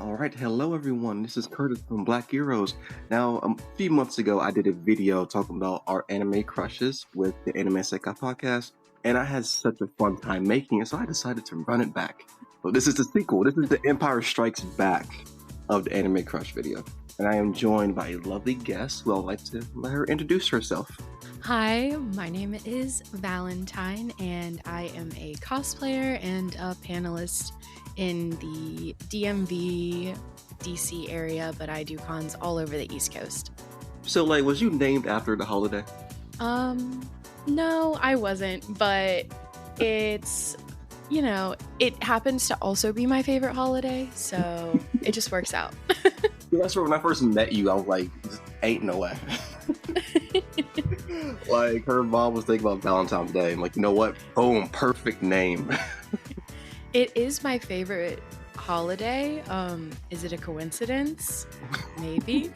All right, hello everyone. This is Curtis from Black Heroes. Now, a few months ago, I did a video talking about our anime crushes with the Anime Sekai podcast, and I had such a fun time making it, so I decided to run it back. So this is the sequel. This is the Empire Strikes Back of the Anime Crush video, and I am joined by a lovely guest who I'd like to let her introduce herself. Hi, my name is Valentine, and I am a cosplayer and a panelist in the DMV DC area, but I do cons all over the East Coast. So, was you named after the holiday? No, I wasn't, but it's, it happens to also be my favorite holiday, so it just works out. That's where when I first met you, I was like, ain't no way. Her mom was thinking about Valentine's Day. I'm like, you know what? Boom, perfect name. It is my favorite holiday. Is it a coincidence? Maybe.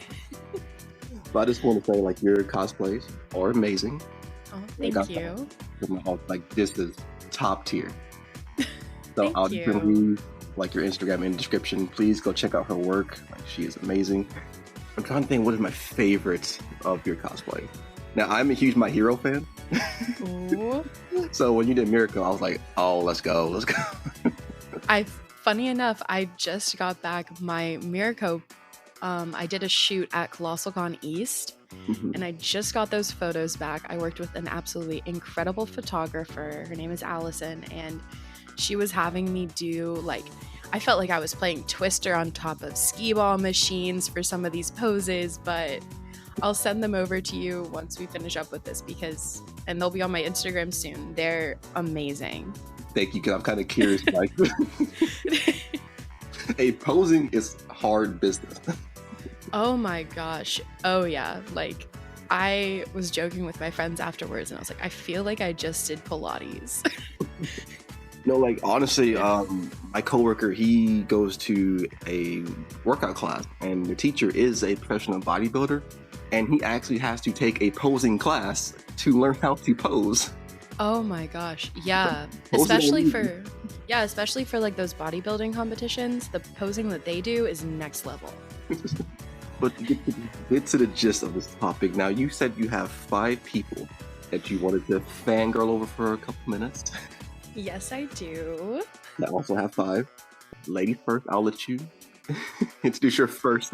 But I just want to say, your cosplays are amazing. Oh, thank you. This is top tier. So Thank I'll you. just leave your Instagram in the description. Please go check out her work. She is amazing. I'm trying to think what is my favorite of your cosplay. Now, I'm a huge My Hero fan. Ooh. So when you did Miracle, I was like, oh, let's go. Funny enough, I just got back my Mirko. I did a shoot at Colossal Con East, and I just got those photos back. I worked with an absolutely incredible photographer. Her name is Allison, and she was having me do, I felt like I was playing Twister on top of skee-ball machines for some of these poses, but I'll send them over to you once we finish up with this and they'll be on my Instagram soon. They're amazing. Thank you, because I'm kind of curious. Posing is hard business. Oh my gosh. Oh yeah. I was joking with my friends afterwards, and I was like, I feel like I just did Pilates. No, honestly, my coworker, he goes to a workout class, and the teacher is a professional bodybuilder, and he actually has to take a posing class to learn how to pose. Oh my gosh. Yeah. Especially for those bodybuilding competitions, the posing that they do is next level. But to get to the gist of this topic, now you said you have 5 people that you wanted to fangirl over for a couple minutes. Yes, I do. I also have 5. Ladies first, I'll let you introduce your first.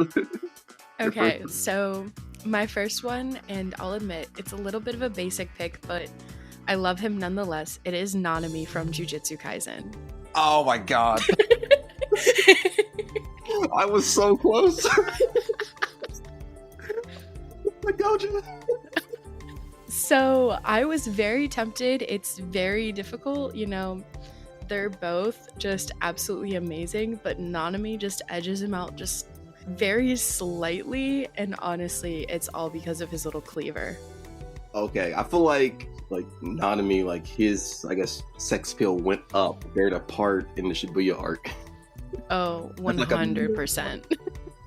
Okay, so my first one, and I'll admit, it's a little bit of a basic pick, but I love him nonetheless. It is Nanami from Jujutsu Kaisen. Oh my god. I was so close. I told you. So I was very tempted. It's very difficult, they're both just absolutely amazing, but Nanami just edges him out just very slightly, and honestly, it's all because of his little cleaver. Okay, I feel like Nanami, his, sex appeal went up compared to part in the Shibuya arc. Oh, 100%.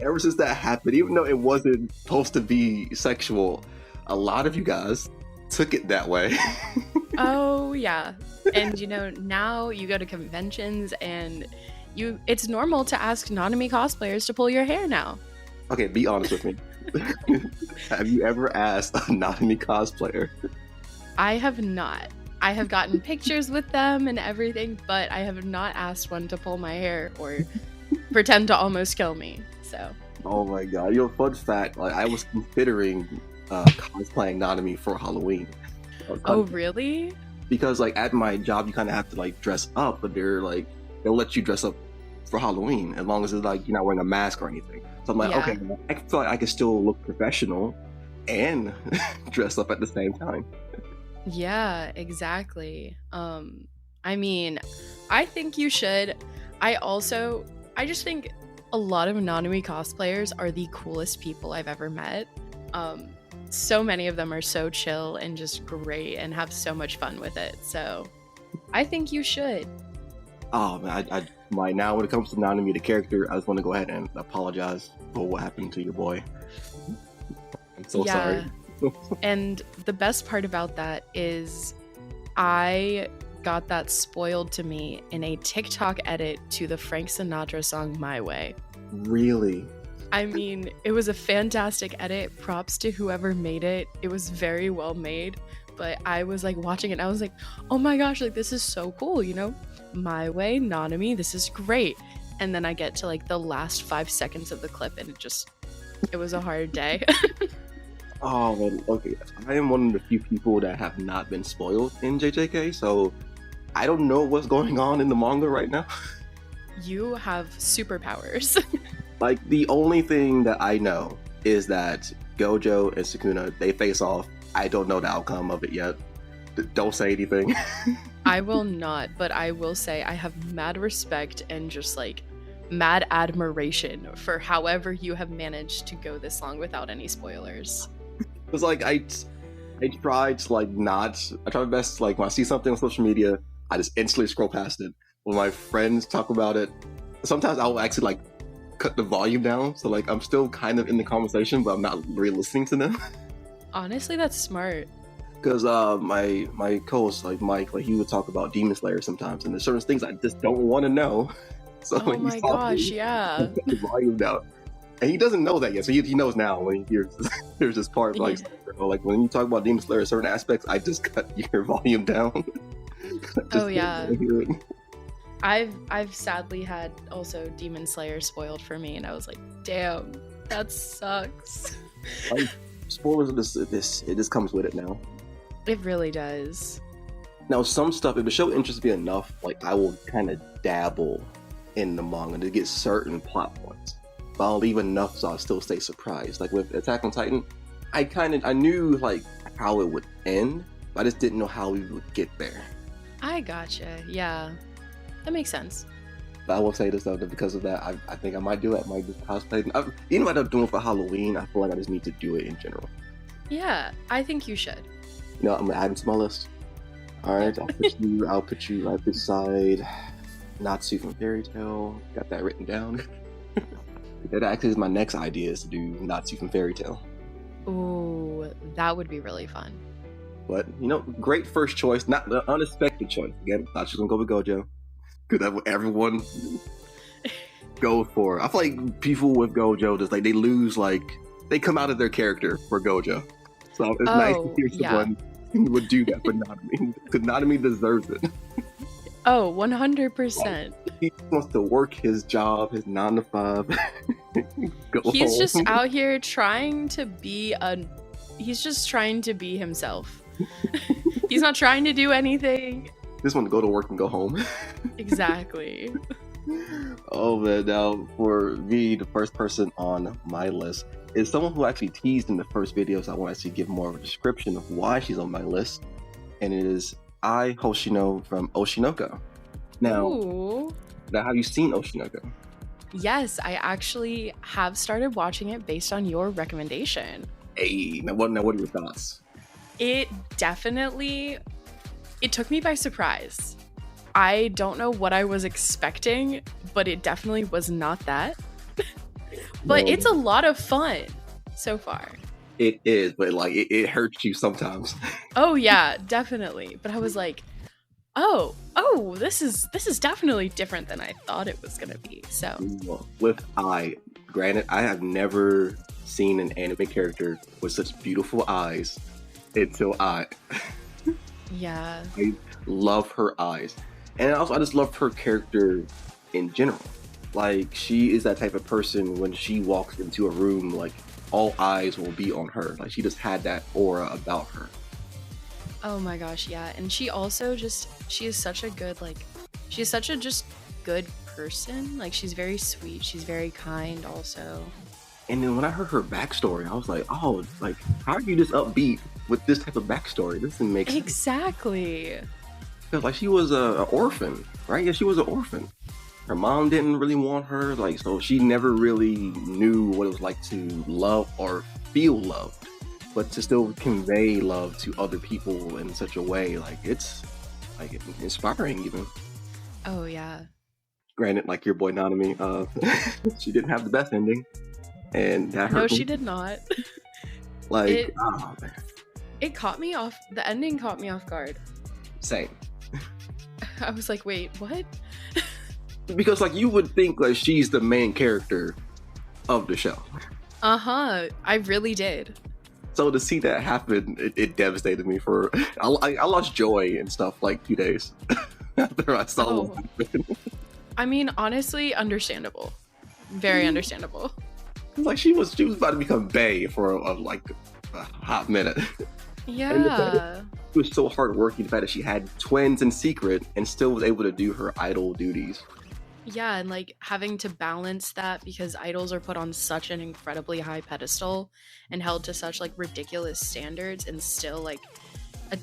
Ever since that happened, even though it wasn't supposed to be sexual, a lot of you guys took it that way. Oh, yeah. And, now you go to conventions and it's normal to ask Nanami cosplayers to pull your hair now. Okay, be honest with me. Have you ever asked a Nanami cosplayer? I have not. I have gotten pictures with them and everything, but I have not asked one to pull my hair or pretend to almost kill me. So. Oh my god! Fun fact: I was considering cosplaying Nanami for Halloween. Oh really? Because at my job, you kind of have to dress up, but they'll let you dress up for Halloween as long as it's you're not wearing a mask or anything. So I'm okay, I feel like I can still look professional and dress up at the same time. Yeah, exactly. I mean, I think you should. I just think a lot of Nanami cosplayers are the coolest people I've ever met. So many of them are so chill and just great and have so much fun with it. So I think you should. Oh man, I might now when it comes to Nanami the character, I just want to go ahead and apologize for what happened to your boy. I'm so sorry. And the best part about that is I got that spoiled to me in a TikTok edit to the Frank Sinatra song My Way. Really? I mean, it was a fantastic edit. Props to whoever made it. It was very well made. But I was like watching it and I was like, oh my gosh, like this is so cool, you know? My way, Nanami, this is great. And then I get to like the last 5 seconds of the clip and it was a hard day. Oh, man, okay. I am one of the few people that have not been spoiled in JJK, so I don't know what's going on in the manga right now. You have superpowers. Like, the only thing that I know is that Gojo and Sukuna, they face off. I don't know the outcome of it yet. Don't say anything. I will not, but I will say I have mad respect and just like mad admiration for however you have managed to go this long without any spoilers. It's like I try to like not. I try my best. Like when I see something on social media, I just instantly scroll past it. When my friends talk about it, sometimes I'll actually like cut the volume down. So like I'm still kind of in the conversation, but I'm not really listening to them. Honestly, that's smart. Because my co-host like Mike, like he would talk about Demon Slayer sometimes, and there's certain things I just don't want to know. So oh my gosh, yeah. Cut the volume down. And he doesn't know that yet, so he knows now when he hears this part. Like, like when you talk about Demon Slayer, certain aspects, I just cut your volume down. Oh yeah. I've sadly had also Demon Slayer spoiled for me, and I was like, damn, that sucks. Like, spoilers of this it just comes with it now. It really does. Now, some stuff, if the show interests me enough, like I will kind of dabble in the manga to get certain plot points. But I'll leave enough so I'll still stay surprised. Like with Attack on Titan, I knew like how it would end, but I just didn't know how we would get there. I gotcha. Yeah, that makes sense. But I will say this though, that because of that, I think I might do it. I might just cosplay. Even if I don't do it for Halloween, I feel like I just need to do it in general. Yeah, I think you should. You know, I'm gonna add it to my list. All right, I'll put you right beside Natsu from Fairy Tail. Got that written down. That actually is my next idea, is to do Natsu from Fairy Tail. Ooh, that would be really fun. But, you know, great first choice. Not the unexpected choice. Again, thought she was going to go with Gojo. Because that's what everyone goes for. I feel like people with Gojo, just like, they lose, like, they come out of their character for Gojo. So it's nice to hear someone who would do that for Nanami. Because Nanami deserves it. Oh, 100%. He wants to work his job, his 9 to 5. He's home. just out here trying to be he's just trying to be himself. He's not trying to do anything. Just want to go to work and go home. Exactly. Oh man, now for me, the first person on my list is someone who actually teased in the first video, so I want to actually give more of a description of why she's on my list. And it is Ai Hoshino from Oshinoko. Now, have you seen Oshinoko? Yes, I actually have started watching it based on your recommendation. Hey, now what are your thoughts? It took me by surprise. I don't know what I was expecting, but it definitely was not that. But it's a lot of fun so far. It is, but like it hurts you sometimes. Oh yeah, definitely. But I was like, oh, this is definitely different than I thought it was gonna be. So with granted, I have never seen an anime character with such beautiful eyes until yeah. I love her eyes. And also I just love her character in general. Like, she is that type of person, when she walks into a room, like, all eyes will be on her. Like, she just had that aura about her. Oh my gosh, yeah. And she also she is such a good, she's such a just good person. Like, she's very sweet. She's very kind also. And then when I heard her backstory, I was like, oh, like, how are you just upbeat with this type of backstory? This doesn't make sense. Exactly. Because, like, she was an orphan, right? Yeah, she was an orphan. Her mom didn't really want her, like, so she never really knew what it was like to love or feel loved. But to still convey love to other people in such a way, like, it's, like, inspiring even. Oh, yeah. Granted, like your boy Nanami, she didn't have the best ending. And that hurt. No, she did not. Like, oh, man. It caught me off, the ending caught me off guard. Same. I was like, wait, what? Because like you would think like she's the main character of the show. I really did. So to see that happen, it devastated me. I lost joy and stuff like 2 days after I saw what happened. I mean, honestly, understandable. Very understandable. Like she was about to become Bae for like a hot minute. Yeah. It was so hardworking, the fact that she had twins in secret and still was able to do her idol duties. Yeah, and like having to balance that because idols are put on such an incredibly high pedestal and held to such like ridiculous standards, and still like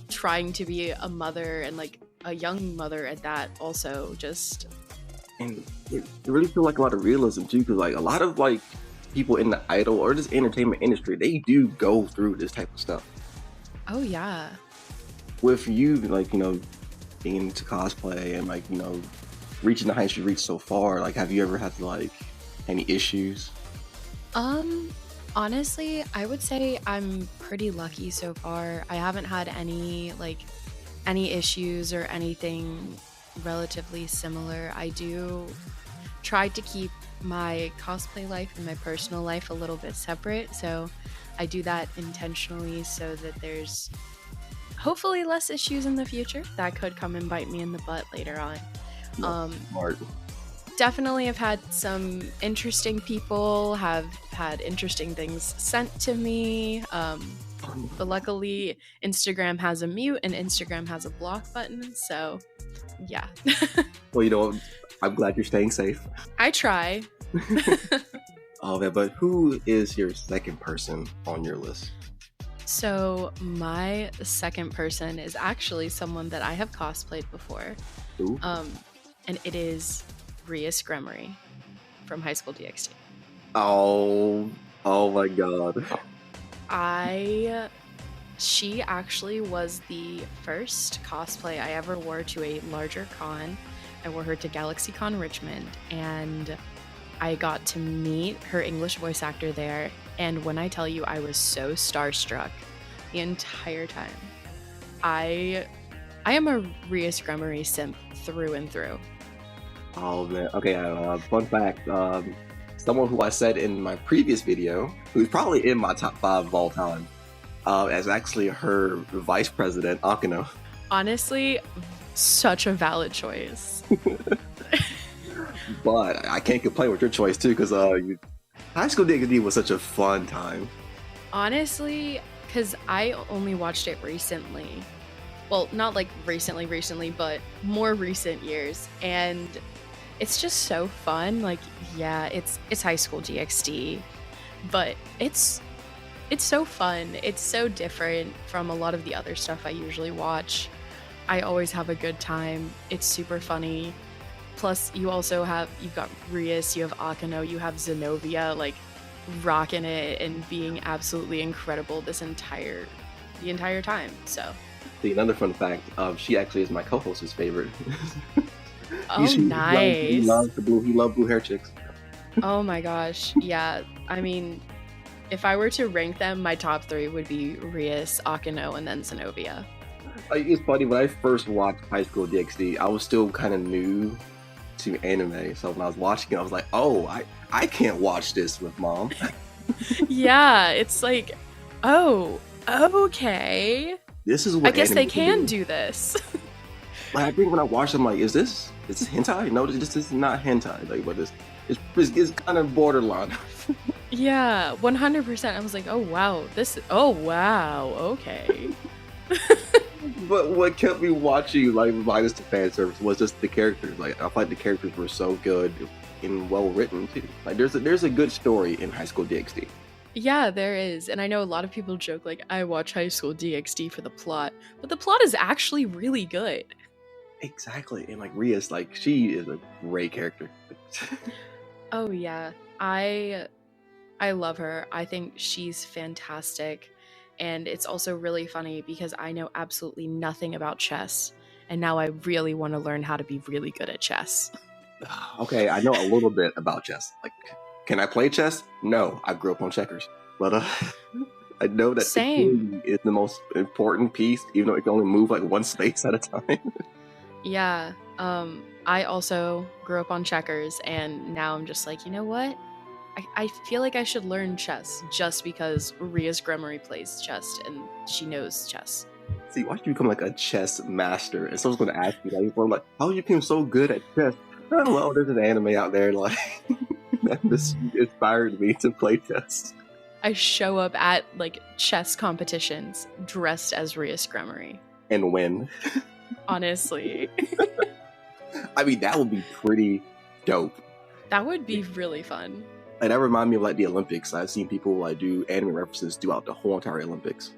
trying to be a mother, and like a young mother at that, also just. And it really feels like a lot of realism too, because like a lot of like people in the idol or just entertainment industry, they do go through this type of stuff. Oh yeah. With you, like, you know, being into cosplay and like, you know, reaching the heights you reached so far, like have you ever had like any issues? Honestly, I would say I'm pretty lucky so far. I haven't had any issues or anything relatively similar. I do try to keep my cosplay life and my personal life a little bit separate, so I do that intentionally so that there's hopefully less issues in the future that could come and bite me in the butt later on. Smart. Definitely have had some interesting people have had interesting things sent to me, but luckily Instagram has a mute and Instagram has a block button, so yeah. Well, you know, I'm glad you're staying safe. I try. Oh man, but who is your second person on your list? So my second person is actually someone that I have cosplayed before. Ooh. And it is Rhea Scremery from High School DxD. Oh my god. She actually was the first cosplay I ever wore to a larger con. I wore her to GalaxyCon Richmond, and I got to meet her English voice actor there. And when I tell you, I was so starstruck the entire time. I am a Rhea Scremery simp through and through. Oh man. Okay. Fun fact. Someone who I said in my previous video, who's probably in my top 5 of all time, as actually her vice president, Akano. Honestly, such a valid choice. But I can't complain with your choice too, because High School DxD was such a fun time. Honestly, because I only watched it recently. Well, not like recently, but more recent years, and it's just so fun. Like, yeah, it's High School DxD, but it's so fun. It's so different from a lot of the other stuff I usually watch. I always have a good time. It's super funny. Plus, you've got Rias, you have Akano, you have Zenobia, like rocking it and being absolutely incredible the entire time. So. See, another fun fact, she actually is my co-host's favorite. Oh, nice. He loves blue hair chicks. Oh my gosh. Yeah. I mean, if I were to rank them, my top 3 would be Rias, Akano, and then Zenobia. It's funny, when I first watched High School DxD, I was still kind of new to anime. So when I was watching it, I was like, oh, I can't watch this with mom. Yeah, it's like, oh, okay. This is what I guess they can do this. Like, I think when I watched it, I'm like, is this hentai? No, this is not hentai. Like, but it's kind of borderline. Yeah, 100%. I was like, oh wow, okay. But what kept me watching, like, minus the fan service, was just the characters. Like, I thought the characters were so good and well written too. Like, there's a good story in High School DxD. Yeah, there is. And I know a lot of people joke, like, I watch High School DxD for the plot, but the plot is actually really good. Exactly. And like Ria's, like, she is a great character. Oh yeah. I love her. I think she's fantastic. And it's also really funny because I know absolutely nothing about chess. And now I really want to learn how to be really good at chess. Okay, I know a little bit about chess. Like, can I play chess? No, I grew up on checkers. But I know that Same. the king is the most important piece, even though it can only move like one space at a time. Yeah. I also grew up on checkers, and now I'm just like, you know what? I feel like I should learn chess just because Ria's Gremory plays chess and she knows chess. See, why don't you become like a chess master? And someone's going to ask you, like, well, like, how you became so good at chess? Oh, well, there's an anime out there, like, that this inspired me to play chess. I show up at like chess competitions dressed as Ria's Gremory. And win. Honestly. I mean, that would be pretty dope. That would be really fun. And that reminds me of like the Olympics. I've seen people like do anime references throughout the whole entire Olympics.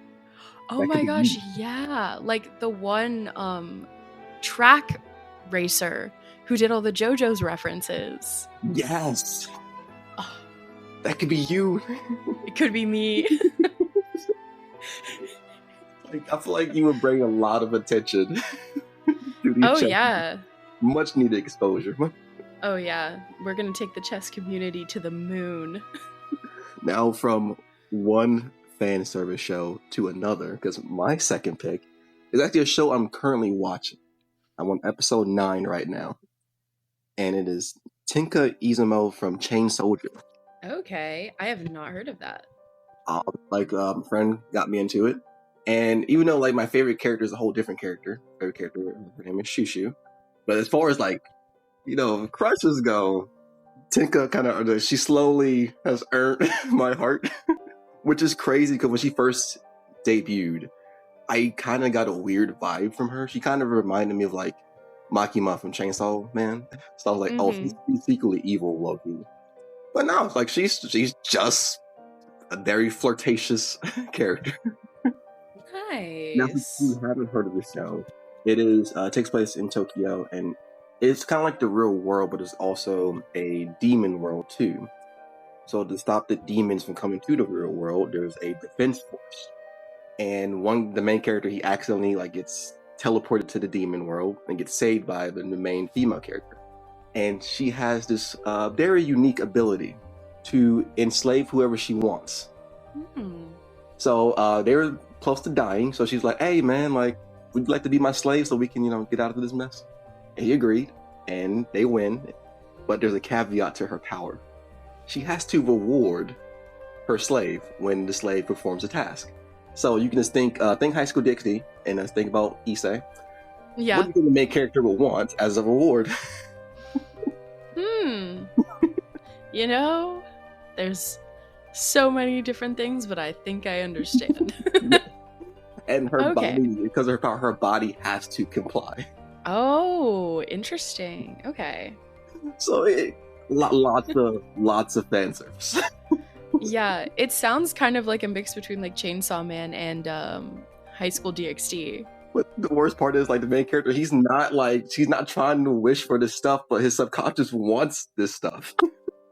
Oh my gosh, yeah. Like the one track racer who did all the JoJo's references. Yes. Oh. That could be you. It could be me. Like, I feel like you would bring a lot of attention to these yeah. Much needed exposure. Oh yeah. We're going to take the chess community to the moon. Now from one fan service show to another, because my second pick is actually a show I'm currently watching. I'm on episode 9 right now. And it is Tenka Izumo from Chain Soldier. Okay. I have not heard of that. A friend got me into it. And even though like my favorite character is a whole different character, her name is Shushu. But as far as like, you know, crushes go, Tenka kind of, she slowly has earned my heart, which is crazy because when she first debuted, I kind of got a weird vibe from her. She kind of reminded me of like Makima from Chainsaw Man. So I was like, oh, she's secretly evil, Loki. But no, it's like she's just a very flirtatious character. Nice. Now, if you haven't heard of this show, it takes place in Tokyo, and it's kind of like the real world, but it's also a demon world too. So to stop the demons from coming to the real world, there's a defense force. And the main character, he accidentally like gets teleported to the demon world and gets saved by the main female character. And she has this very unique ability to enslave whoever she wants. So they were close to dying, so she's like, hey man, like, would you like to be my slave so we can, you know, get out of this mess? And he agreed, and they win. But there's a caveat to her power. She has to reward her slave when the slave performs a task. So you can just think High School Dixie, and just think about Issei. Yeah. What do you think the main character will want as a reward? You know, there's so many different things, but I think I understand. And her body, because of her power, her body has to comply. Oh, interesting. Okay. So lots of fan service. Yeah, it sounds kind of like a mix between like Chainsaw Man and High School DxD. But the worst part is like the main character, she's not trying to wish for this stuff, but his subconscious wants this stuff.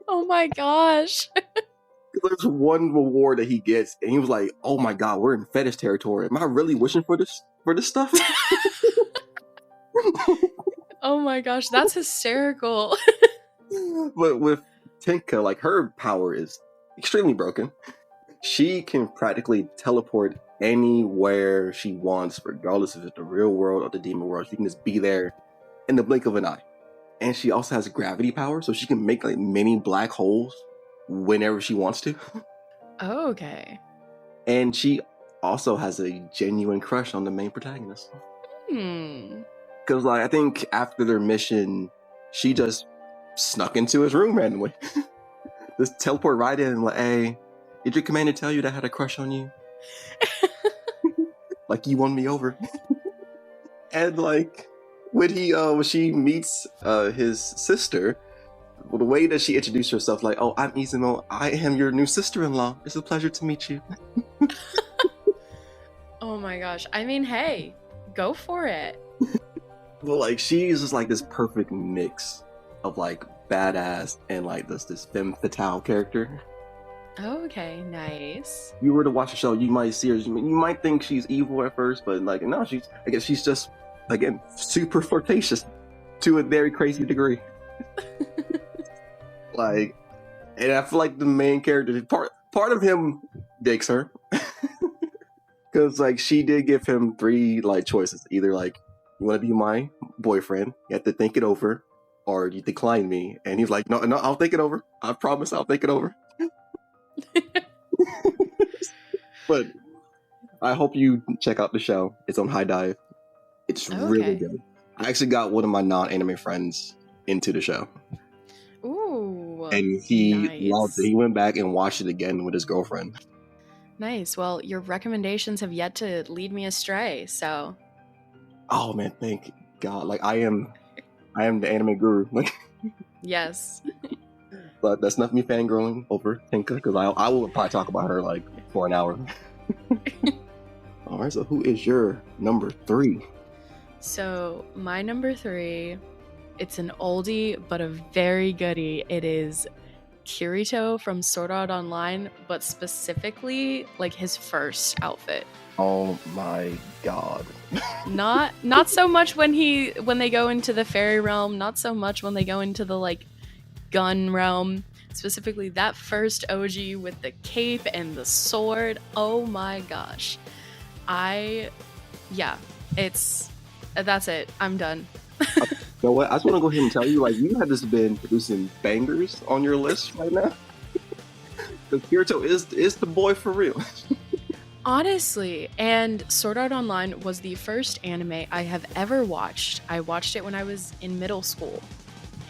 Oh my gosh. There's one reward that he gets, and he was like, "Oh my god, we're in fetish territory. Am I really wishing for this stuff?" Oh my gosh, that's hysterical. But with Tenka, like, her power is extremely broken. She can practically teleport anywhere she wants, regardless if it's the real world or the demon world. She can just be there in the blink of an eye. And she also has gravity power, so she can make like mini black holes whenever she wants to. Oh, okay. And she also has a genuine crush on the main protagonist. Because like I think after their mission, she just snuck into his room randomly. Just teleport right in and like, hey, did your commander tell you that I had a crush on you? Like you won me over. And like when she meets his sister, well, the way that she introduced herself, like, oh, I'm Izumo, I am your new sister-in-law. It's a pleasure to meet you. Oh my gosh. I mean, hey, go for it. Well, like, she's just like this perfect mix of like badass and like this femme fatale character. Okay, nice. If you were to watch the show, you might see her, you might think she's evil at first, but like, no, I guess she's just, again, super flirtatious to a very crazy degree. Like, and I feel like the main character, part of him digs her. Because like she did give him 3 like choices. Either like, you want to be my boyfriend, you have to think it over, or you decline me. And he's like, no, I'll think it over. I promise I'll think it over. But I hope you check out the show. It's on High Dive. It's really good. I actually got one of my non-anime friends into the show. Ooh. And he loved it. He went back and watched it again with his girlfriend. Nice. Well, your recommendations have yet to lead me astray, so. Oh man, thank God. Like I am the anime guru. Like yes. But that's not me fangirling over Tinka, because I will probably talk about her like for an hour. All right, so who is your number 3? So my number 3, it's an oldie but a very goodie. It is Kirito from Sword Art Online, but specifically like his first outfit. Oh my God. Not so much when they go into the fairy realm, not so much when they go into the like gun realm, specifically that first OG with the cape and the sword. Oh my gosh. That's it. I'm done. You know what? I just want to go ahead and tell you, like, you have just been producing bangers on your list right now. Because Kirito is the boy for real. Honestly, and Sword Art Online was the first anime I have ever watched. I watched it when I was in middle school,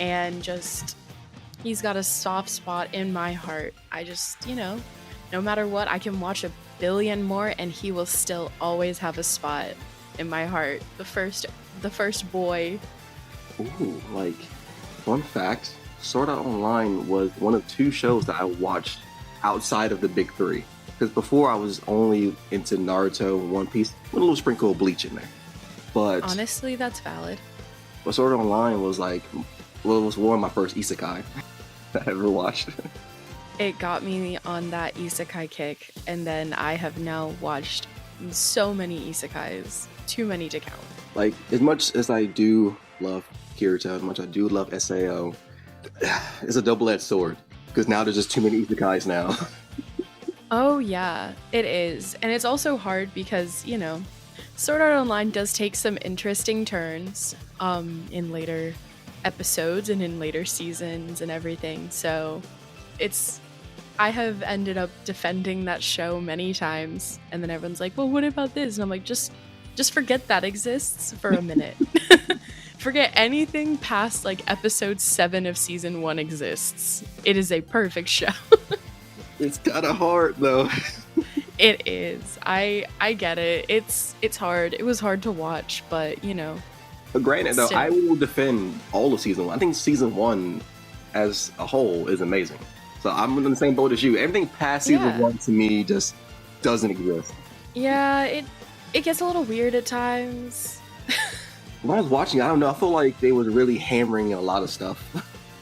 and just he's got a soft spot in my heart. I just, no matter what, I can watch a billion more and he will still always have a spot in my heart. The first boy. Ooh, like, fun fact, Sword Art Online was one of 2 shows that I watched outside of the big 3. Because before I was only into Naruto and One Piece, with a little sprinkle of Bleach in there. But honestly, that's valid. But Sword Art Online was like, well, it was one of my first isekai that I ever watched. It got me on that isekai kick, and then I have now watched so many isekais, too many to count. Like, as much as I do love Kirito, as much as I do love SAO, it's a double-edged sword, because now there's just too many isekais now. Oh yeah, it is. And it's also hard because, Sword Art Online does take some interesting turns in later episodes and in later seasons and everything. So I have ended up defending that show many times, and then everyone's like, well, what about this? And I'm like, just forget that exists for a minute. Forget anything past like episode 7 of season 1 exists. It is a perfect show. It's kind of hard though. It is. I get it. It's hard. It was hard to watch, but But granted though, I will defend all of season 1. I think season 1 as a whole is amazing. So I'm in the same boat as you. Everything past season 1 to me just doesn't exist. Yeah, it gets a little weird at times. When I was watching, I don't know, I feel like they were really hammering a lot of stuff.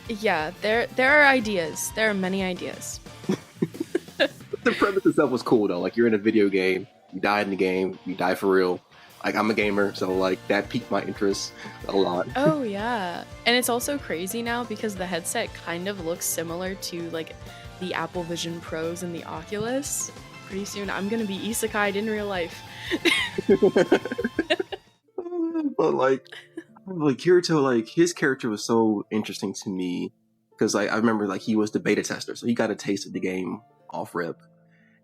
Yeah, there are ideas. There are many ideas. The premise itself was cool though. Like, you're in a video game, you die in the game, you die for real. Like, I'm a gamer, so like that piqued my interest a lot. Oh yeah, and it's also crazy now because the headset kind of looks similar to like the Apple Vision Pros and the Oculus. Pretty soon I'm gonna be isekai'd in real life. But like Kirito, like his character was so interesting to me because like I remember like he was the beta tester, so he got a taste of the game off rip.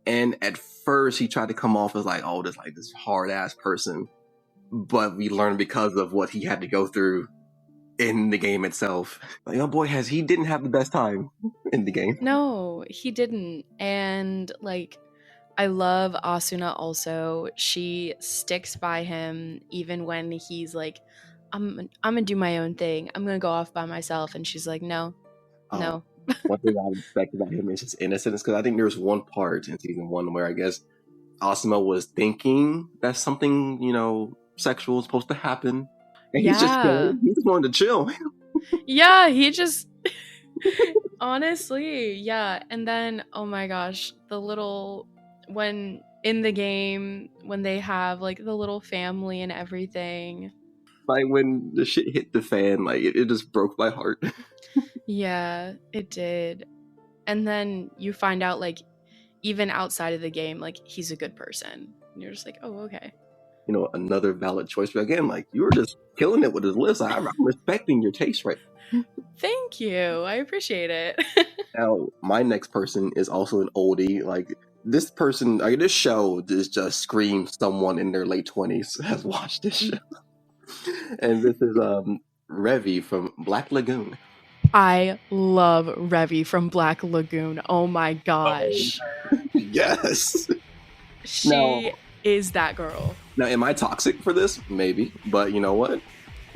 And at first he tried to come off as like, oh, this hard ass person, but we learned because of what he had to go through in the game itself. Like, oh boy, he didn't have the best time in the game. No, he didn't. And like, I love Asuna also. She sticks by him even when he's like, I'm gonna do my own thing. I'm gonna go off by myself. And she's like, no. One thing I respect about him is his innocence, because I think there's one part in season 1 where I guess Asuma was thinking that something, sexual is supposed to happen. And he's just chilling. He just wanted to chill. Yeah, he just honestly, yeah. And then, oh my gosh, when in the game, when they have like the little family and everything. Like when the shit hit the fan, like it just broke my heart. Yeah, it did. And then you find out like even outside of the game, like he's a good person. And you're just like, oh, okay. another valid choice. But again, like, you were just killing it with this list. I'm respecting your taste right Thank you. I appreciate it. now. My next person is also an oldie. Like, this person, like, this show just screams someone in their late 20s has watched this show. And this is Revy from Black Lagoon. I love Revy from Black Lagoon. Oh my gosh. Yes. She is that girl. Now, am I toxic for this? Maybe, but you know what?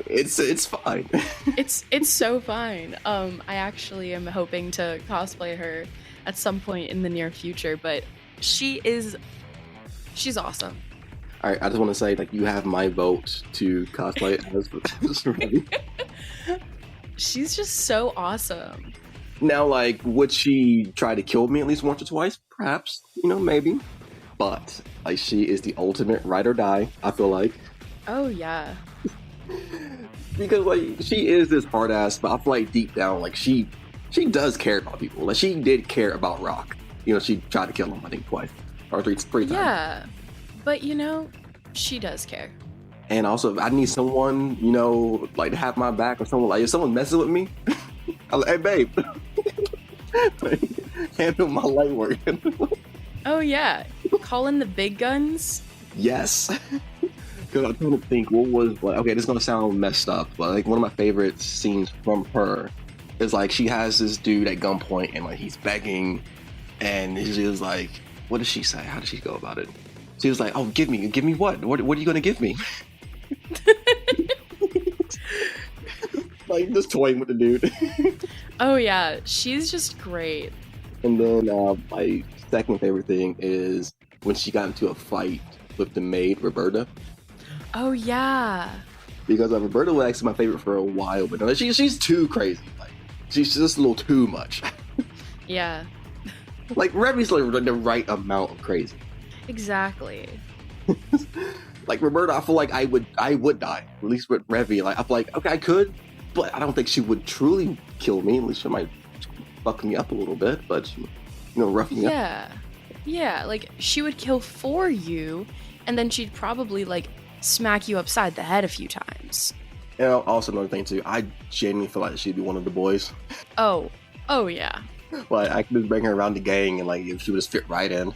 It's fine. It's so fine. I actually am hoping to cosplay her at some point in the near future, but she's awesome. All right, I just want to say, like, you have my vote to cosplay as Revy. She's just so awesome. Now, like, would she try to kill me at least once or twice? Perhaps, maybe. But like, she is the ultimate ride or die, I feel like. Oh yeah. Because like, she is this hard ass, but I feel like deep down, like, she does care about people. Like, she did care about Rock. She tried to kill him, I think, twice or three times. Yeah, but she does care. And also, if I need someone, like, to have my back, or someone, like, if someone messes with me, I'm like, hey babe, handle my light work. Oh yeah, call in the big guns. Yes. Because I'm trying to think, what was, like, okay, this is gonna sound messed up, but like, one of my favorite scenes from her is like, she has this dude at gunpoint and like, he's begging, and she was like, what does she say? How does she go about it? She was like, oh, give me what? What are you gonna give me? Like, just toying with the dude. Oh yeah, she's just great. And then my second favorite thing is when she got into a fight with the maid, Roberta. Oh yeah. Because Roberta was actually my favorite for a while, but no, she's too crazy. Like, she's just a little too much. Yeah. Like, Revy's like the right amount of crazy. Exactly. Like, Roberta, I feel like I would die. At least with Revy, like, I feel like, okay, I could, but I don't think she would truly kill me. At least she might fuck me up a little bit, but rough me up. Yeah, like, she would kill for you, and then she'd probably like smack you upside the head a few times. And also another thing too, I genuinely feel like she'd be one of the boys. Oh yeah. Like, I could just bring her around the gang, and like, she would just fit right in.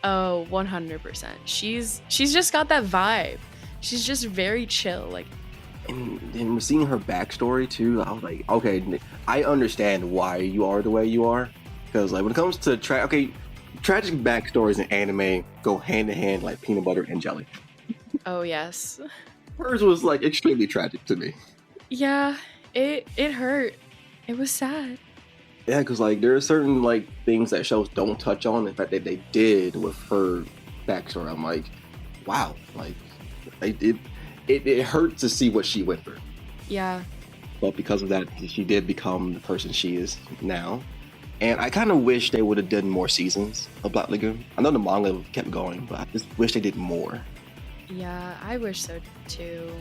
Oh, 100%. She's just got that vibe. She's just very chill. Like, and seeing her backstory too, I was like, okay, I understand why you are the way you are. Because like, when it comes to tragic backstories in anime go hand in hand like peanut butter and jelly. Oh yes. Hers was like extremely tragic to me. Yeah, it hurt. It was sad. Yeah, because like, there are certain like things that shows don't touch on. In fact, that they did with her backstory. I'm like, wow, like, it hurt to see what she went through. Yeah. But because of that, she did become the person she is now. And I kind of wish they would have done more seasons of Black Lagoon. I know the manga kept going, but I just wish they did more. Yeah, I wish so too.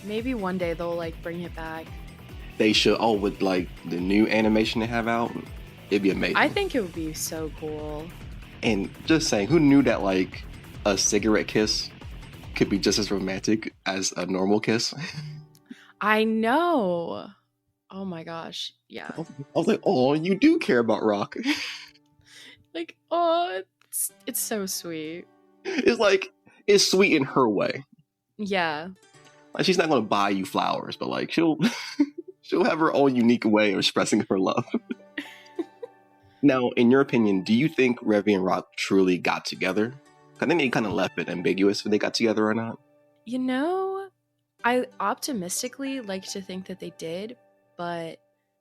Maybe one day they'll like bring it back. They should. Oh, with like the new animation they have out, it'd be amazing. I think it would be so cool. And just saying, who knew that like a cigarette kiss could be just as romantic as a normal kiss? I know. Oh my gosh. Yeah. I was like, oh, you do care about Rock. Like, oh, it's so sweet. It's like, it's sweet in her way. Yeah. Like, she's not gonna buy you flowers, but like, she'll have her own unique way of expressing her love. Now, in your opinion, do you think Revy and Rock truly got together? I think they kind of left it ambiguous if they got together or not. I optimistically like to think that they did, but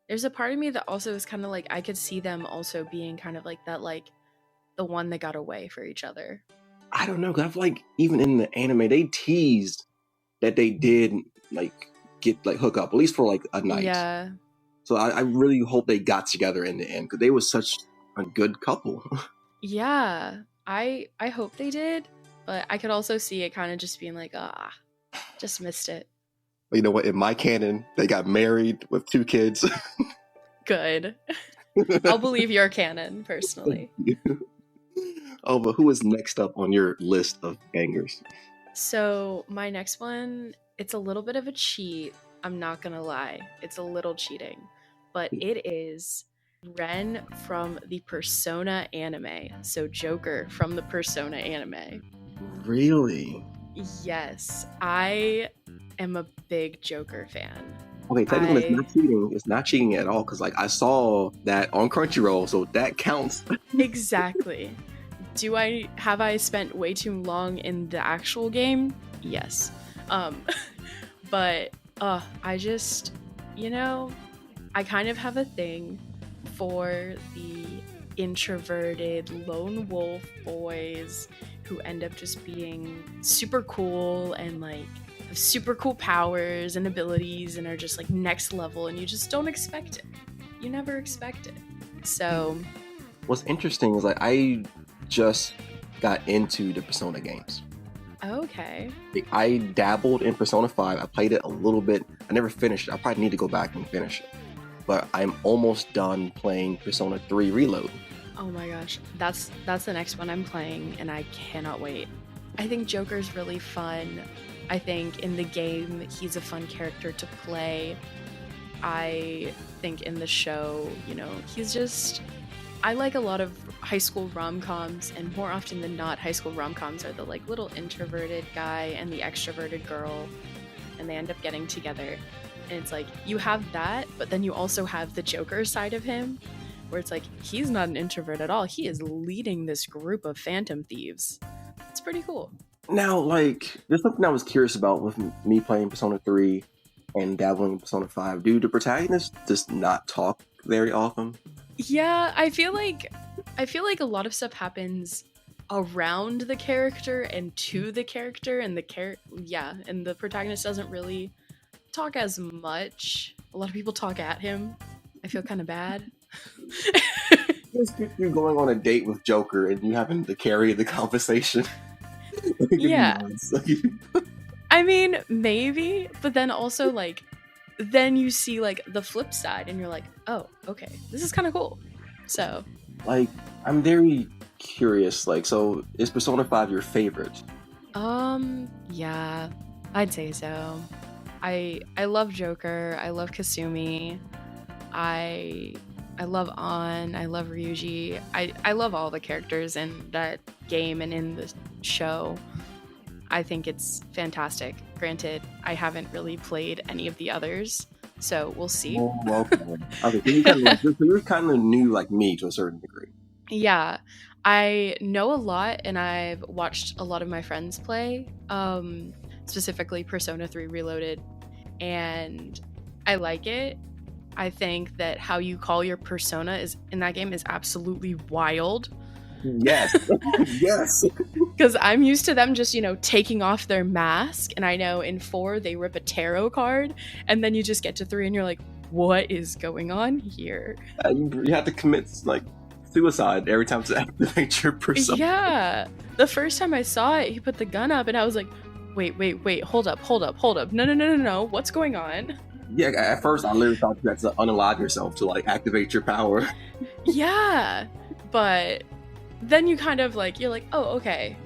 there's a part of me that also is kind of like, I could see them also being kind of like that, like the one that got away for each other. I don't know, because I feel like even in the anime, they teased that they did like get like hook up, at least for like a night. Yeah. So I really hope they got together in the end, because they were such a good couple. Yeah, I hope they did, but I could also see it kind of just being like, just missed it. You know what? In my canon, they got married with 2 kids. Good. I'll believe your canon, personally. Oh, but who is next up on your list of bangers? So my next one, it's a little bit of a cheat. I'm not gonna lie. It's a little cheating. But it is Ren from the Persona anime. So Joker from the Persona anime. Really? Yes, I am a big Joker fan. Okay, technically it's not cheating. It's not cheating at all because like I saw that on Crunchyroll, so that counts. Exactly. Have I spent way too long in the actual game? Yes. Um but I just, you know, I kind of have a thing for the introverted lone wolf boys who end up just being super cool and like have super cool powers and abilities and are just like next level, and you just don't expect it. You never expect it. So What's interesting is like I just got into the Persona games. okay. Like, I dabbled in Persona 5. I played it a little bit. I never finished it. I probably need to go back and finish it. But I'm almost done playing Persona 3 Reload. Oh my gosh, that's the next one I'm playing, and I cannot wait. I think Joker's really fun. I think in the game he's a fun character to play. I think in the show, he's just. I like a lot of high school rom-coms, and more often than not, high school rom-coms are the like little introverted guy and the extroverted girl, and they end up getting together. And it's like you have that, but then you also have the Joker side of him, where it's like he's not an introvert at all. He is leading this group of phantom thieves. It's pretty cool. Now, like, there's something I was curious about with me playing Persona 3 and dabbling in Persona 5. Do the protagonists just not talk very often? Yeah, I feel like a lot of stuff happens around the character and to the character, and and the protagonist doesn't really talk as much. A lot of people talk at him. I feel kind of bad. Just you're going on a date with Joker and you having to carry the conversation. Yeah. I mean, maybe, but then also like then you see like the flip side and you're like, oh, okay, this is kind of cool. So like I'm very curious, like, so is Persona 5 your favorite? Yeah, I'd say so. I love Joker, I love Kasumi, I love An, I love Ryuji. I love all the characters in that game and in the show. I think it's fantastic. Granted, I haven't really played any of the others, so we'll see. Oh, okay. So you're kind of new like me to a certain degree. Yeah, I know a lot, and I've watched a lot of my friends play, specifically Persona 3 Reloaded, and I like it. I think that how you call your persona is in that game is absolutely wild. Yes. Yes. Because I'm used to them just, taking off their mask. And I know in 4, they rip a tarot card. And then you just get to 3 and you're like, what is going on here? You have to commit, like, suicide every time to activate your persona. Yeah. The first time I saw it, he put the gun up and I was like, wait, hold up. No. What's going on? Yeah, at first I literally thought you had to unalive yourself to, like, activate your power. Yeah. But then you kind of like, you're like, oh, okay,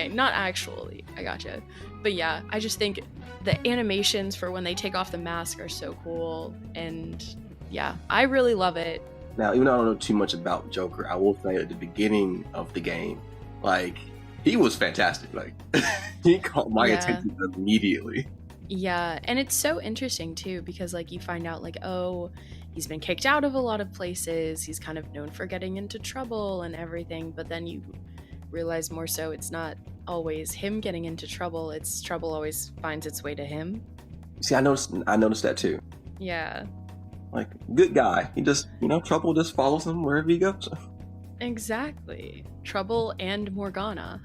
not actually, I gotcha. But yeah, I just think the animations for when they take off the mask are so cool, and yeah, I really love it. Now, even though I don't know too much about Joker, I will say at the beginning of the game, like, he was fantastic. Like, he caught my attention immediately. Yeah, and it's so interesting too, because like you find out like, oh, he's been kicked out of a lot of places, he's kind of known for getting into trouble and everything, but then you realize more so it's not always him getting into trouble, it's trouble always finds its way to him. See, I noticed that too. Yeah. Like, good guy. He just, trouble just follows him wherever he goes. Exactly. Trouble and Morgana.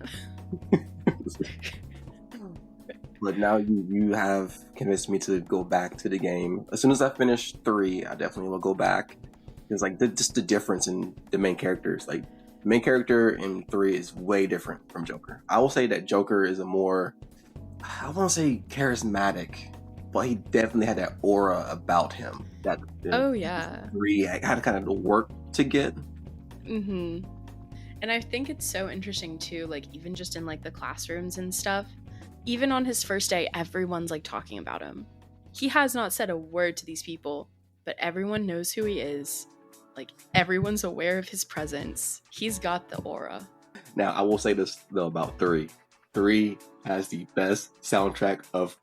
But now you have convinced me to go back to the game. As soon as I finish 3, I definitely will go back. It's like just the difference in the main characters. Like, the main character in 3 is way different from Joker. I will say that Joker is a more, I won't say charismatic, but he definitely had that aura about him. That oh yeah. 3 had kind of the work to get. Mm-hmm. And I think it's so interesting too, like even just in like the classrooms and stuff, even on his first day, everyone's like talking about him. He has not said a word to these people, but everyone knows who he is. Like, everyone's aware of his presence. He's got the aura. Now, I will say this, though, about 3. 3 has the best soundtrack of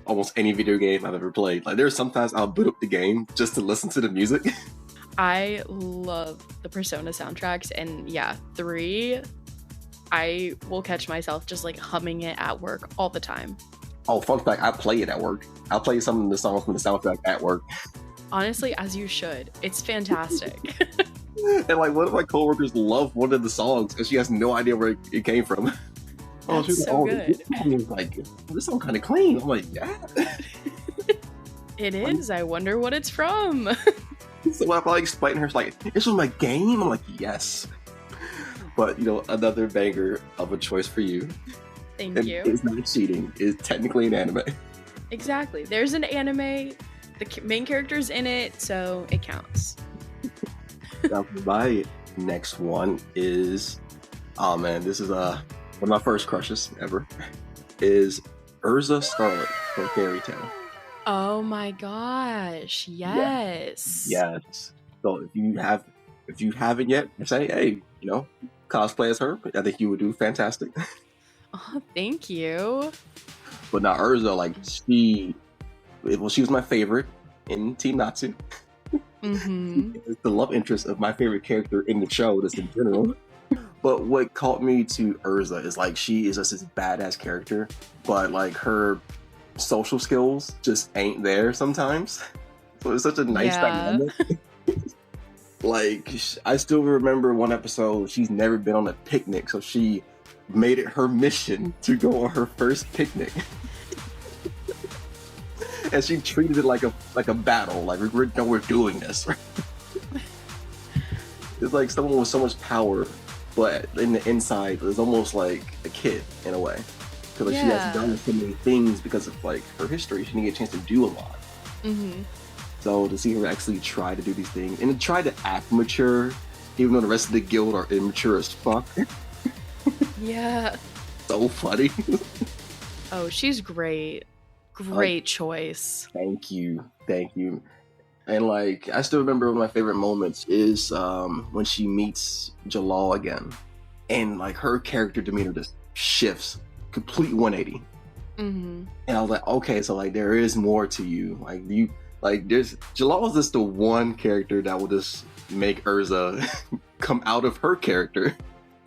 almost any video game I've ever played. Like, there's sometimes I'll boot up the game just to listen to the music. I love the Persona soundtracks, and yeah, 3, I will catch myself just like humming it at work all the time. Oh, fun fact, I play it at work. I play some of the songs from the soundtrack at work. Honestly, as you should. It's fantastic. And like one of my coworkers loved one of the songs, and she has no idea where it came from. That's she's so like, good. This like, this song kind of clean. I'm like, yeah. It is. I wonder what it's from. So I'm like explaining her, she's like, it's from my game. I'm like, yes. But another banger of a choice for you. Thank you. It's not cheating. It's technically an anime. Exactly. There's an anime. The main character's in it, so it counts. Now, my next one is, oh man, this is one of my first crushes ever. Is Urza Scarlet from Fairy Tail. Oh my gosh! Yes. Yes. So if you haven't yet, say, hey, cosplay as her. I think you would do fantastic. Oh, thank you. But now Urza, like she was my favorite in Team Natsu. Mm-hmm. It's the love interest of my favorite character in the show, just in general. But what caught me to Urza is like she is just this badass character, but like her social skills just ain't there sometimes. So it's such a nice dynamic. Like, I still remember one episode, she's never been on a picnic, so she made it her mission to go on her first picnic. And she treated it like a battle, like we're doing this. It's like someone with so much power, but in the inside, it's almost like a kid in a way. Because she has done so many things because of like her history, she didn't get a chance to do a lot. Mm-hmm. So to see her actually try to do these things and to try to act mature, even though the rest of the guild are immature as fuck. Yeah. So funny. Oh, she's great. Great choice. Thank you. And like, I still remember one of my favorite moments is when she meets Jalal again. And like her character demeanor just shifts, complete 180. Mm-hmm. And I was like, okay, so like there is more to you. Jalal is just the one character that will just make Urza come out of her character.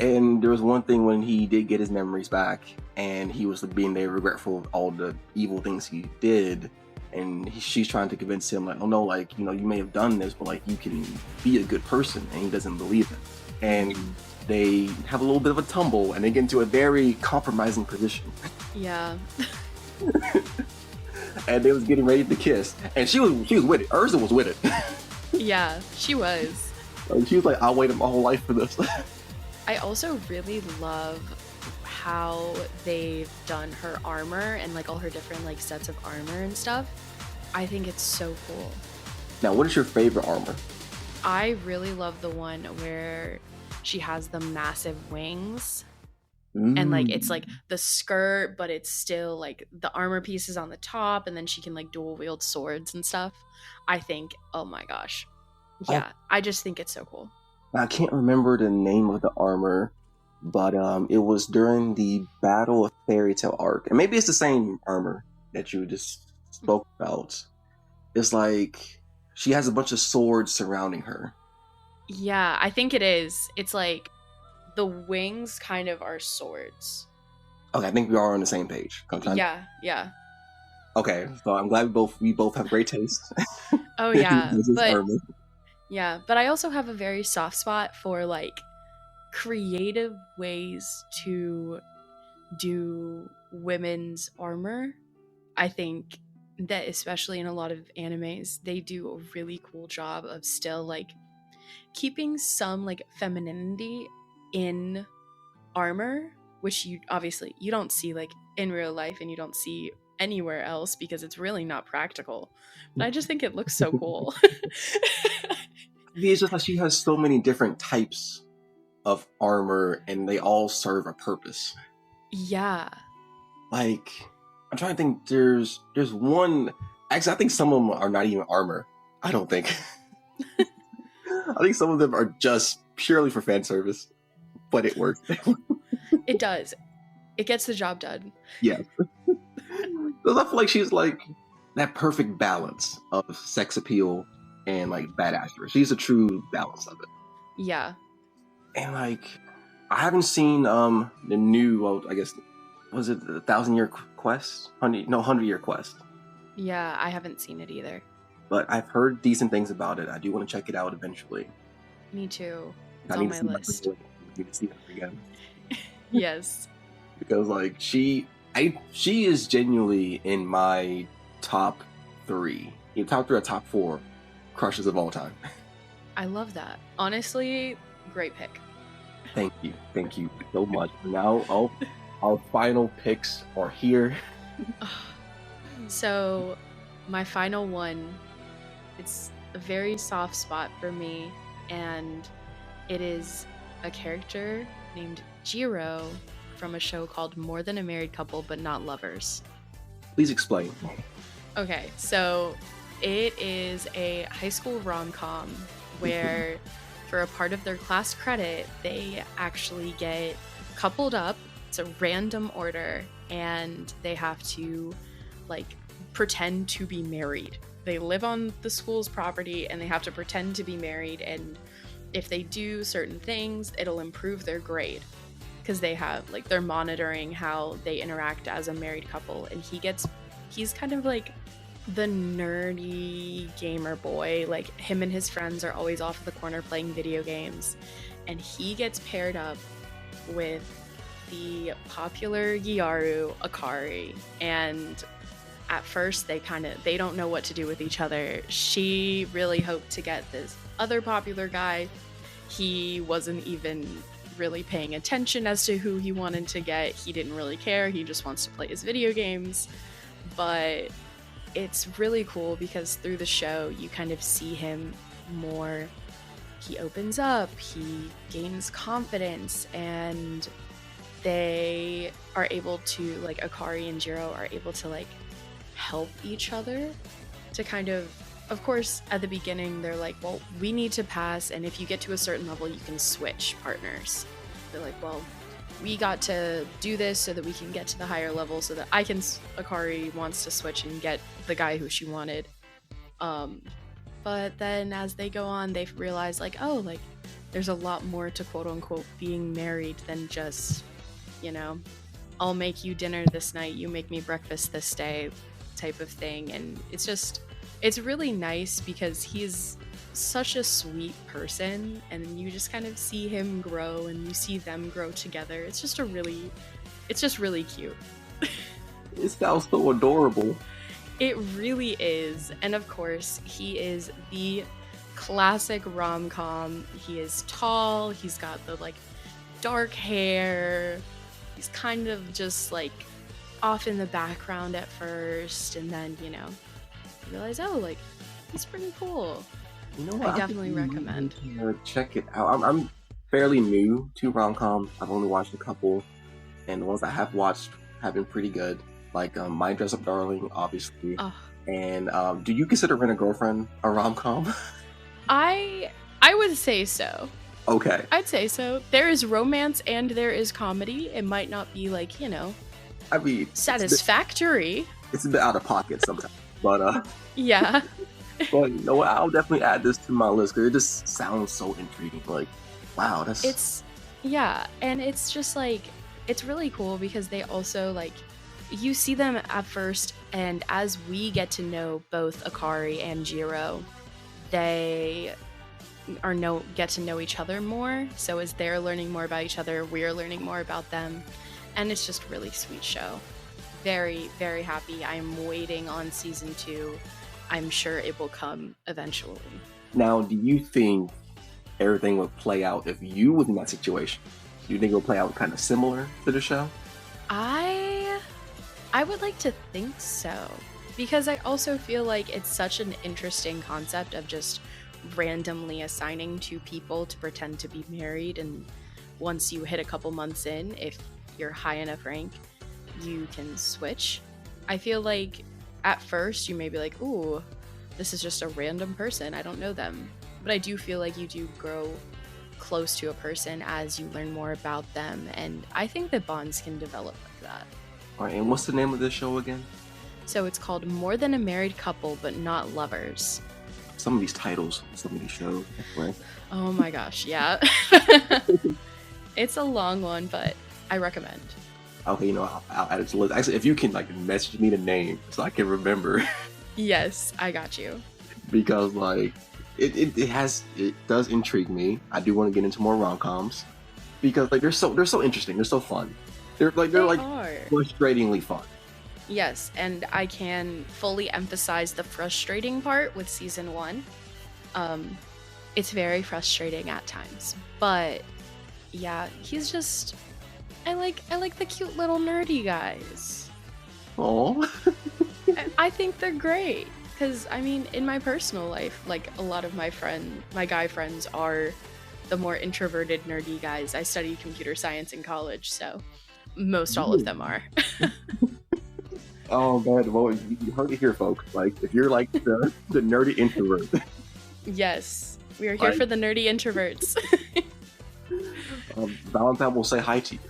And there was one thing when he did get his memories back, and he was being very regretful of all the evil things he did. And she's trying to convince him, like, oh no, like, you may have done this, but like, you can be a good person. And he doesn't believe it. And they have a little bit of a tumble, and they get into a very compromising position. Yeah. And they was getting ready to kiss, and she was with it. Urza was with it. Yeah, she was. And she was like, I'll wait my whole life for this. I also really love how they've done her armor and like all her different like sets of armor and stuff. I think it's so cool. Now, what is your favorite armor? I really love the one where she has the massive wings. And like it's like the skirt, but it's still like the armor pieces on the top, and then she can like dual wield swords and stuff. I think, oh my gosh. Yeah, I just think it's so cool. I can't remember the name of the armor, but it was during the Battle of Fairy Tail arc. And maybe it's the same armor that you just spoke about. It's like she has a bunch of swords surrounding her. Yeah, I think it is. It's like the wings kind of are swords. Okay, I think we are on the same page. Yeah. Okay, so I'm glad we both have great taste. Oh yeah, but I also have a very soft spot for like creative ways to do women's armor. I think that especially in a lot of animes, they do a really cool job of still like keeping some like femininity in armor, which you don't see like in real life, and you don't see anywhere else because it's really not practical. But I just think it looks so cool. It's just like she has so many different types of armor, and they all serve a purpose. Yeah. like, I'm trying to think. There's one. Actually, I think some of them are not even armor. I don't think. I think some of them are just purely for fan service, but it works. It does. It gets the job done. Yeah. Because I feel like she's like that perfect balance of sex appeal and like badassery. She's a true balance of it. Yeah. And like, I haven't seen the new. Well, I guess was it the 1,000-Year Quest? 100-Year Quest. Yeah, I haven't seen it either. But I've heard decent things about it. I do want to check it out eventually. Me too. It's on my list. I need to see that again. Yes. Because like she is genuinely in my top 3, top 3 or top 4 crushes of all time. I love that. Honestly, great pick. Thank you so much. Now, our final picks are here. So, my final one, it's a very soft spot for me, and it is a character named Jiro from a show called More Than a Married Couple But Not Lovers. Please explain. Okay, so it is a high school rom-com where for a part of their class credit, they actually get coupled up. It's a random order, and they have to like pretend to be married. They live on the school's property and they have to pretend to be married, and if they do certain things, it'll improve their grade because they have like they're monitoring how they interact as a married couple. And he's kind of like the nerdy gamer boy. Like him and his friends are always off in the corner playing video games, and he gets paired up with the popular Gyaru Akari. And at first they don't know what to do with each other. She really hoped to get this other popular guy. He wasn't even really paying attention as to who he wanted to get. He didn't really care. He just wants to play his video games. But it's really cool because through the show you kind of see him more. He opens up, he gains confidence, and they are able to, like, Akari and Jiro are able to like help each other to kind of course at the beginning they're like, well, we need to pass, and if you get to a certain level you can switch partners. They're like, well, we got to do this so that we can get to the higher level so that Akari wants to switch and get the guy who she wanted. But then as they go on, they realize like, oh, like there's a lot more to quote unquote being married than just, I'll make you dinner this night, you make me breakfast this day type of thing. And it's really nice because he's such a sweet person, and you just kind of see him grow and you see them grow together. It's just really cute. It sounds so adorable. It really is. And of course, he is the classic rom-com. He is tall, he's got the like dark hair, he's kind of just like off in the background at first, and then you realize, oh, like he's pretty cool. I definitely recommend. Check it out. I'm fairly new to rom-coms. I've only watched a couple, and the ones I have watched have been pretty good. Like My Dress Up Darling, obviously. Oh. And do you consider Rent a Girlfriend a rom-com? I would say so. Okay. I'd say so. There is romance and there is comedy. It might not be like, I mean, satisfactory. It's a bit out of pocket sometimes, but yeah. But you know what? I'll definitely add this to my list because it just sounds so intriguing. Like, wow, and it's just like, it's really cool because they also like, you see them at first, and as we get to know both Akari and Jiro, they get to know each other more. So as they're learning more about each other, we're learning more about them, and it's just a really sweet show. Very, very happy. I'm waiting on season 2. I'm sure it will come eventually. Now, do you think everything would play out if you was in that situation? Do you think it will play out kind of similar to the show? I would like to think so, because I also feel like it's such an interesting concept of just randomly assigning 2 people to pretend to be married, and once you hit a couple months in, if you're high enough rank, you can switch. I feel like at first you may be like, ooh, this is just a random person, I don't know them. But I do feel like you do grow close to a person as you learn more about them, and I think that bonds can develop like that. All right, and what's the name of this show again? So it's called More Than a Married Couple, but Not Lovers. Some of these titles, some of these shows. Right? Oh my gosh, yeah. It's a long one, but I recommend. Okay, I'll add it to the list. Actually, if you can like message me the name so I can remember. Yes, I got you. Because like it does intrigue me. I do want to get into more rom-coms because like they're so interesting. They're so fun. They're frustratingly fun. Yes, and I can fully emphasize the frustrating part with season 1. It's very frustrating at times, but yeah, he's just I like the cute little nerdy guys. Oh, I think they're great because I mean, in my personal life, like a lot of my guy friends are the more introverted nerdy guys. I studied computer science in college, so most all of them are. Oh man, well, you heard it here, folks. Like, if you're like the nerdy introvert. Yes, we are here for the nerdy introverts. Valentine will say hi to you.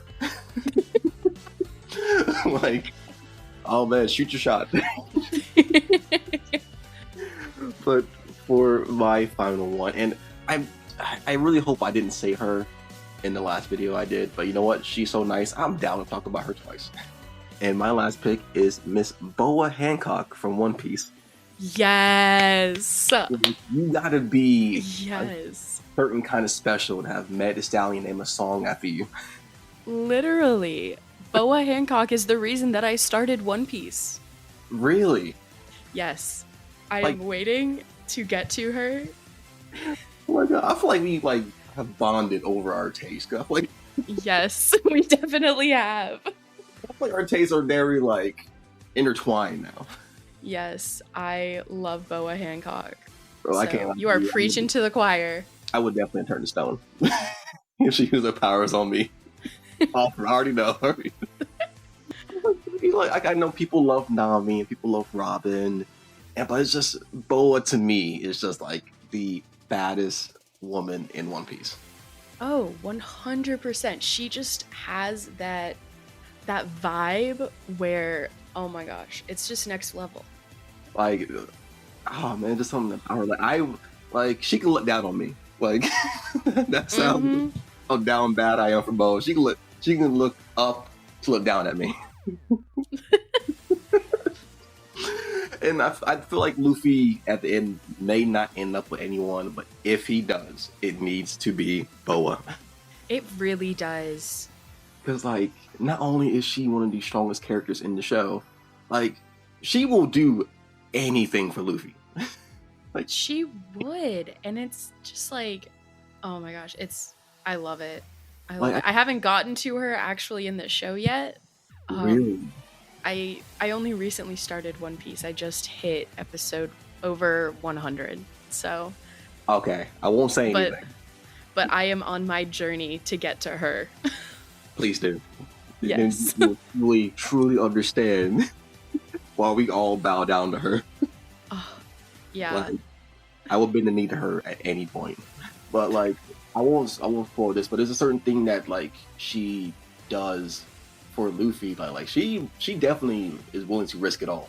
Like, oh man, shoot your shot. But for my final one, and I really hope I didn't say her in the last video I did, but you know what? She's so nice. I'm down to talk about her twice. And my last pick is Miss Boa Hancock from One Piece. Yes! You gotta be a certain kind of special to have Meg Thee Stallion name a song after you. Literally. Boa Hancock is the reason that I started One Piece. Really? Yes. I am waiting to get to her. Oh my god, I feel like we have bonded over our taste. I feel like yes, we definitely have. I feel like our tastes are very intertwined now. Yes, I love Boa Hancock. Bro, so I can't. You are preaching to the choir. I would definitely turn to stone if she used her powers on me. I already know. Like, I know people love Nami and people love Robin, but it's just Boa to me is just like the baddest woman in One Piece. Oh, 100%. She just has that vibe where, oh my gosh, it's just next level. Like, oh man, just something that she can look down on me. Like, that's how down bad I am for Boa. She can look up to look down at me. And I feel like Luffy at the end may not end up with anyone, but if he does, it needs to be Boa. It really does. Because not only is she one of the strongest characters in the show, she will do anything for Luffy. She would, and it's just oh my gosh, I love it. I love it. I haven't gotten to her actually in the show yet. Really? I only recently started One Piece. I just hit episode over 100, so. Okay, I won't say anything. But I am on my journey to get to her. Please do. Yes. You'll really, truly understand why we all bow down to her. Yeah. I will bend the knee to her at any point. But I won't spoil this, but there's a certain thing that she does for Luffy. She definitely is willing to risk it all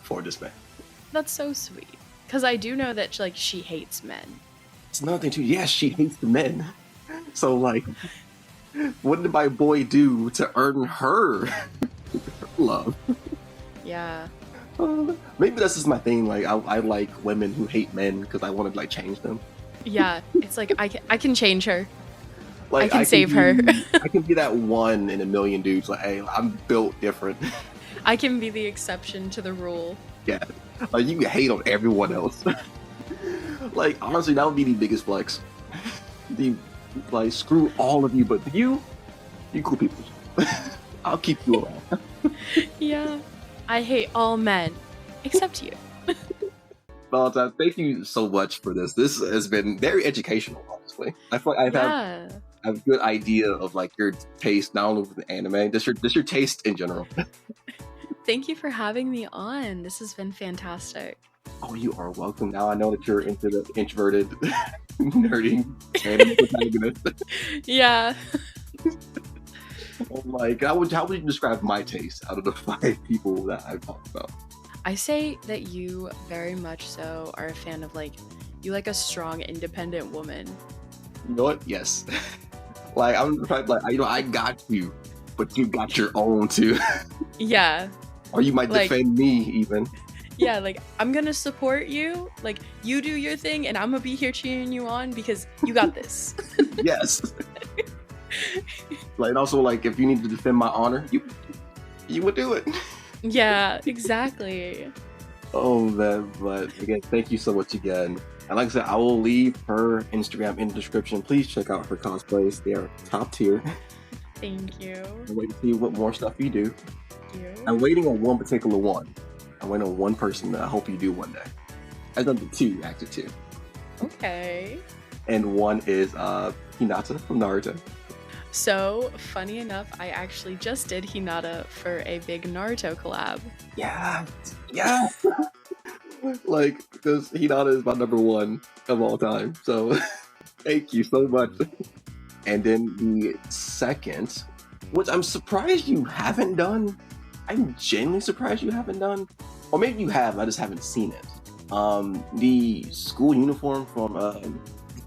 for this man. That's so sweet. Because I do know that she hates men. It's another thing too. Yes, she hates the men. So what did my boy do to earn her love? Yeah. Maybe that's just my thing. I like women who hate men because I want to change them. Yeah, it's I can change her. I can save her. I can be that one in a million dudes. Hey, I'm built different. I can be the exception to the rule. Yeah, you can hate on everyone else. Honestly, that would be the biggest flex. Screw all of you, but you cool people. I'll keep you around. Yeah, I hate all men except you. Valentine, thank you so much for this. This has been very educational, honestly. I feel like I've had I have a good idea of like your taste, not only with anime, just your taste in general. Thank you for having me on. This has been fantastic. Oh, you are welcome. Now I know that you're into the introverted, nerdy anime protagonist. Yeah. Like, how would you describe my taste out of the 5 people that I've talked about? I say that you very much so are a fan of like, you like a strong, independent woman. You know what? Yes. Like, I'm the type, like, I got you, but you got your own too. Yeah. Or you might defend me even. Yeah, like, I'm gonna support you. Like, you do your thing, and I'm gonna be here cheering you on because you got this. Yes. Like, also, like, if you need to defend my honor, you would do it. Yeah, exactly. Oh, man. But again, thank you so much again. And like I said, I will leave her Instagram in the description. Please check out her cosplays. They are top tier. Thank you. I'm waiting to see what more stuff you do. Thank you. I'm waiting on one particular one. I'm waiting on one person that I hope you do one day. I've done 2, actually 2. Okay. And one is Hinata from Naruto. So, funny enough, I actually just did Hinata for a big Naruto collab. Yeah. Yeah. Like, because Hinata is my number 1 of all time. So, thank you so much. And then the second, which I'm surprised you haven't done. I'm genuinely surprised you haven't done. Or maybe you have, I just haven't seen it. The school uniform from,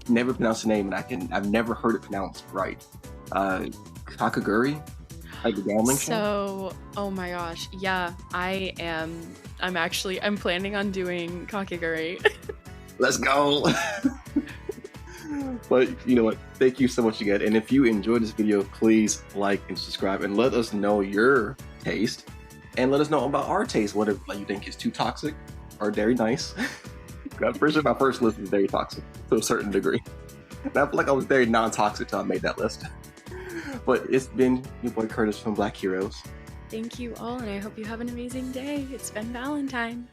never pronounce the name, and I've never heard it pronounced right. Kakaguri? Like the gambling show? So, oh my gosh, yeah, I'm planning on doing Kakegurui. Let's go! But you know what, thank you so much again, and if you enjoyed this video, please like and subscribe, and let us know your taste, and let us know about our taste, whether like, you think is too toxic, or very nice. I'm pretty sure my first list was very toxic, to a certain degree. And I feel like I was very non-toxic till I made that list. But it's been your boy Curtis from Black Heroes. Thank you all, and I hope you have an amazing day. It's been Valentine.